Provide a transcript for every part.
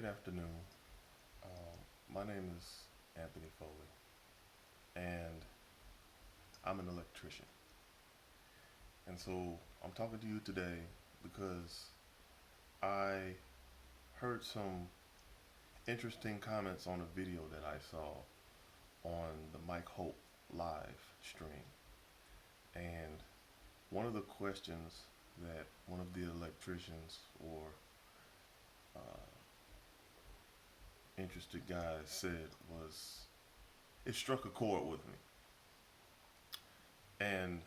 Good afternoon. My name is Anthony Foley, and I'm an electrician. And so I'm talking to you today because I heard some interesting comments on a video that I saw on the Mike Hope live stream. And one of the questions that one of the electricians or uh, interested guys said was, it struck a chord with me. And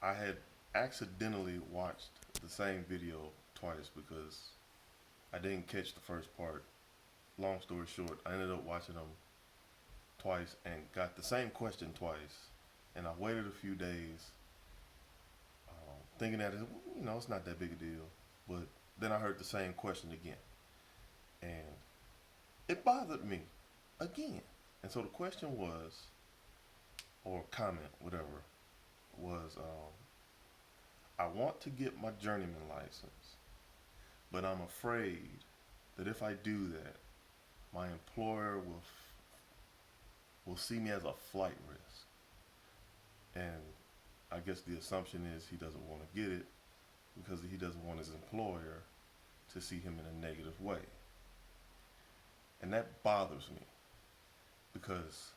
I had accidentally watched the same video twice because I didn't catch the first part. Long story short, I ended up watching them twice and got the same question twice. And I waited a few days, thinking that it's not that big a deal. But then I heard the same question again, and it bothered me again. And so the question was, or comment, whatever, was, I want to get my journeyman license, but I'm afraid that if I do that, my employer will see me as a flight risk. And I guess the assumption is he doesn't want to get it because he doesn't want his employer to see him in a negative way. And that bothers me because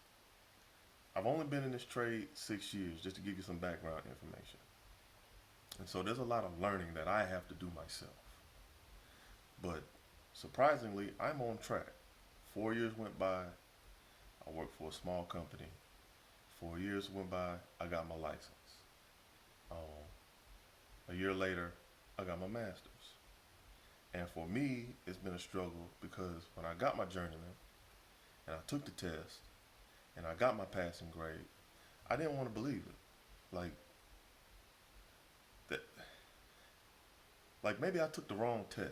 I've only been in this trade 6 years, just to give you some background information. And so there's a lot of learning that I have to do myself. But surprisingly, I'm on track. 4 years went by, I worked for a small company. 4 years went by, I got my license. Um, a year later, I got my master's. And for me, it's been a struggle because when I got my journeyman and I took the test and I got my passing grade, I didn't want to believe it. That, like maybe I took the wrong test.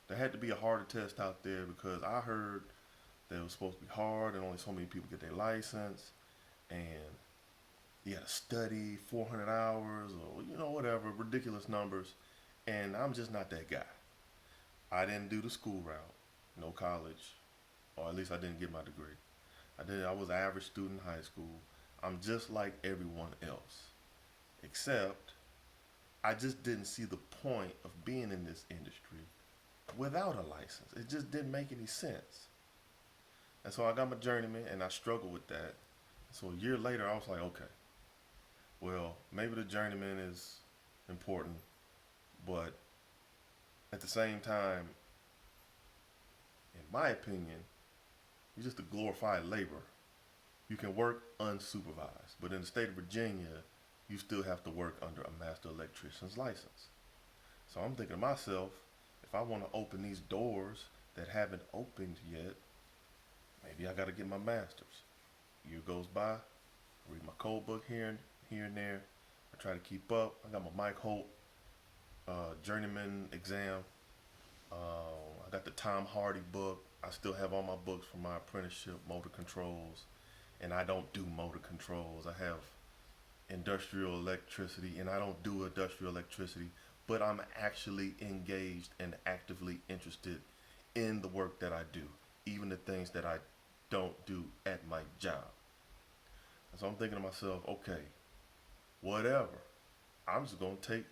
There had to be a harder test out there because I heard that it was supposed to be hard and only so many people get their license, and you got to study 400 hours or whatever ridiculous numbers, and I'm just not that guy. I didn't do the school route, no college, or at least I didn't get my degree. I was an average student in high school. I'm just like everyone else, except I just didn't see the point of being in this industry without a license. It just didn't make any sense. And so I got my journeyman and I struggled with that. So a year later, I was like, okay, well, maybe the journeyman is important, but at the same time, in my opinion, you're just a glorified laborer. You can work unsupervised, but in the state of Virginia, you still have to work under a master electrician's license. So I'm thinking to myself, if I want to open these doors that haven't opened yet, maybe I got to get my master's. Year goes by, I read my code book here and there. I try to keep up. I got my Mike Holt journeyman exam. I got the Tom Hardy book. I still have all my books from my apprenticeship, motor controls, and I don't do motor controls. I have industrial electricity, and I don't do industrial electricity, but I'm actually engaged and actively interested in the work that I do, even the things that I don't do at my job. And so I'm thinking to myself, okay, whatever. I'm just going to take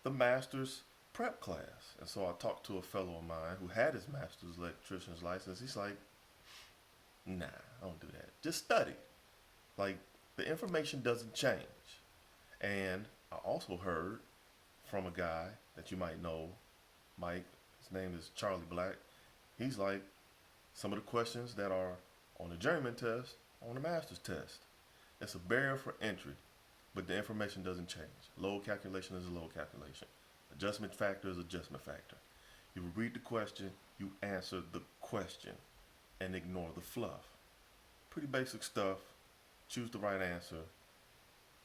the master's prep class. And so I talked to a fellow of mine who had his master's electrician's license. He's like, nah, I don't do that. Just study. Like, the information doesn't change. And I also heard from a guy that you might know, Mike, his name is Charlie Black. He's like, some of the questions that are on the journeyman test, on the master's test. It's a barrier for entry, but the information doesn't change. Load calculation is a load calculation. Adjustment factor is adjustment factor. You read the question, you answer the question, and ignore the fluff. Pretty basic stuff. Choose the right answer,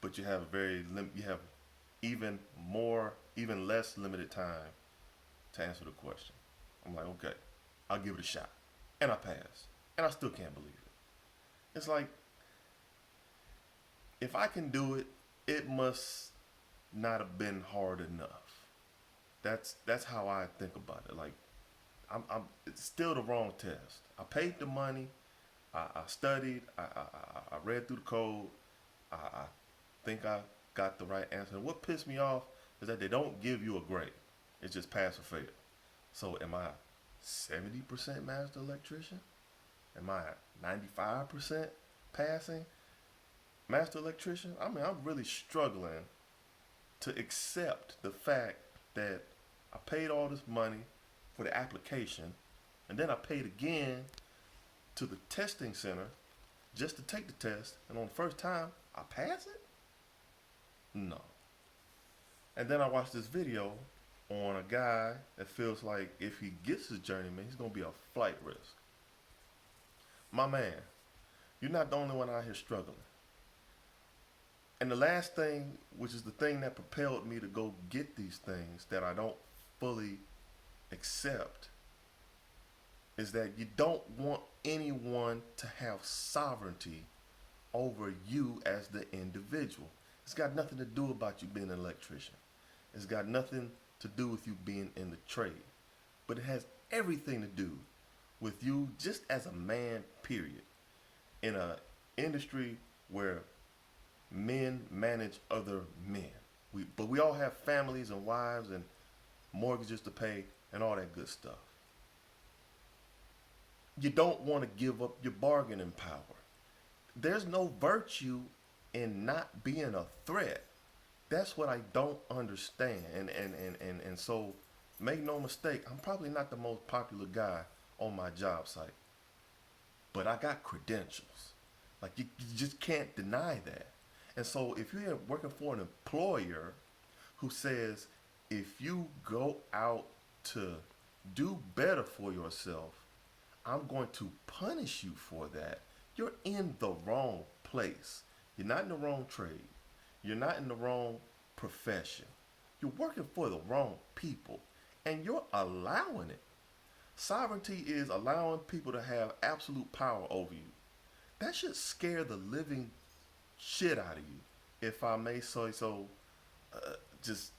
but you have you have even less limited time to answer the question. I'm like, okay, I'll give it a shot, and I passed, and I still can't believe it. It's like, if I can do it, it must not have been hard enough. That's how I think about it. Like, It's still the wrong test. I paid the money. I studied. I read through the code. I think I got the right answer. And what pissed me off is that they don't give you a grade. It's just pass or fail. So am I 70% master electrician? Am I 95% passing master electrician? I mean, I'm really struggling to accept the fact that I paid all this money for the application, and then I paid again to the testing center just to take the test, and on the first time, I pass it? No. And then I watched this video on a guy that feels like if he gets his journeyman, he's gonna be a flight risk. My man, you're not the only one out here struggling. And the last thing, which is the thing that propelled me to go get these things that I don't fully accept, is that you don't want anyone to have sovereignty over you as the individual. It's got nothing to do about you being an electrician. It's got nothing to do with you being in the trade. But it has everything to do with you just as a man, period. In an industry where men manage other men. But we all have families and wives and mortgages to pay and all that good stuff. You don't want to give up your bargaining power. There's no virtue in not being a threat. That's what I don't understand. And so make no mistake, I'm probably not the most popular guy on my job site. But I got credentials. Like you just can't deny that. And so if you're working for an employer who says if you go out to do better for yourself, I'm going to punish you for that, you're in the wrong place. You're not in the wrong trade. You're not in the wrong profession. You're working for the wrong people, and you're allowing it. Sovereignty is allowing people to have absolute power over you. That should scare the living shit out of you, if I may say so. Just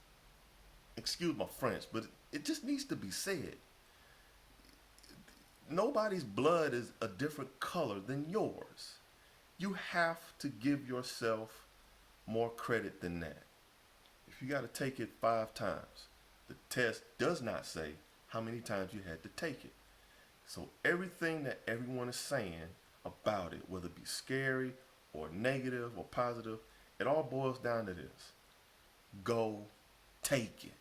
excuse my French, but it just needs to be said. Nobody's blood is a different color than yours. You have to give yourself more credit than that. If you got to take it 5 times, the test does not say how many times you had to take it. So everything that everyone is saying about it, whether it be scary or negative or positive, it all boils down to this. Go take it.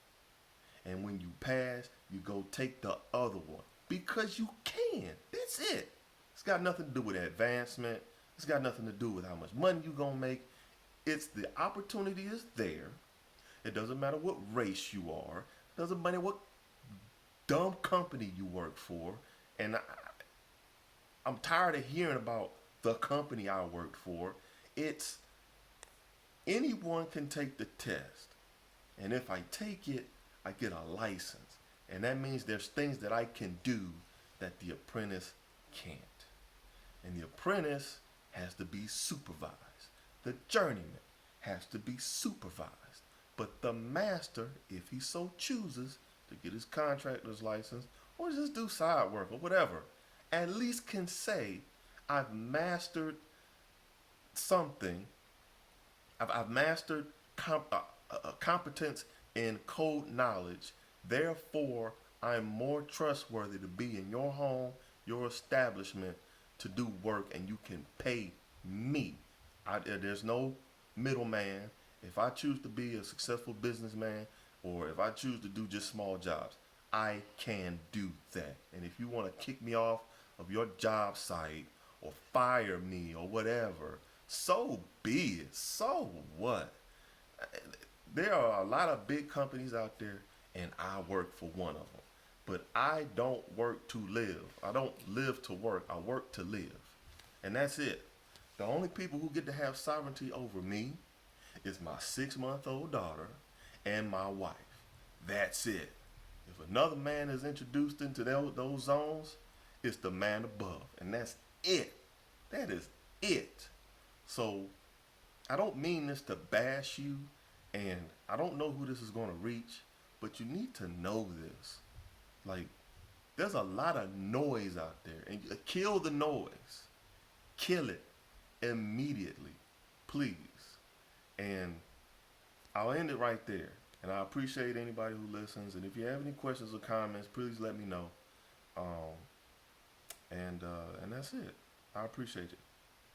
And when you pass, you go take the other one. Because you can. That's it. It's got nothing to do with advancement. It's got nothing to do with how much money you're going to make. It's the opportunity is there. It doesn't matter what race you are. It doesn't matter what dumb company you work for. And I'm tired of hearing about the company I worked for. It's anyone can take the test. And if I take it, I get a license. And that means there's things that I can do that the apprentice can't. And the apprentice has to be supervised. The journeyman has to be supervised. But the master, if he so chooses to get his contractor's license or just do side work or whatever, at least can say, I've mastered something. I've mastered competence in code knowledge. Therefore, I'm more trustworthy to be in your home, your establishment, to do work, and you can pay me. There's no middleman. If I choose to be a successful businessman, or if I choose to do just small jobs, I can do that. And if you want to kick me off of your job site, or fire me, or whatever, so be it. So what? There are a lot of big companies out there, and I work for one of them. But I don't work to live. I don't live to work. I work to live. And that's it. The only people who get to have sovereignty over me is my 6-month-old daughter and my wife. That's it. If another man is introduced into those zones, it's the man above. And that's it. That is it. So I don't mean this to bash you, and I don't know who this is going to reach, but you need to know this. Like, There's a lot of noise out there, and kill the noise. Kill it immediately, please. And I'll end it right there. And I appreciate anybody who listens. And if you have any questions or comments, please let me know. Um, and that's it. I appreciate it.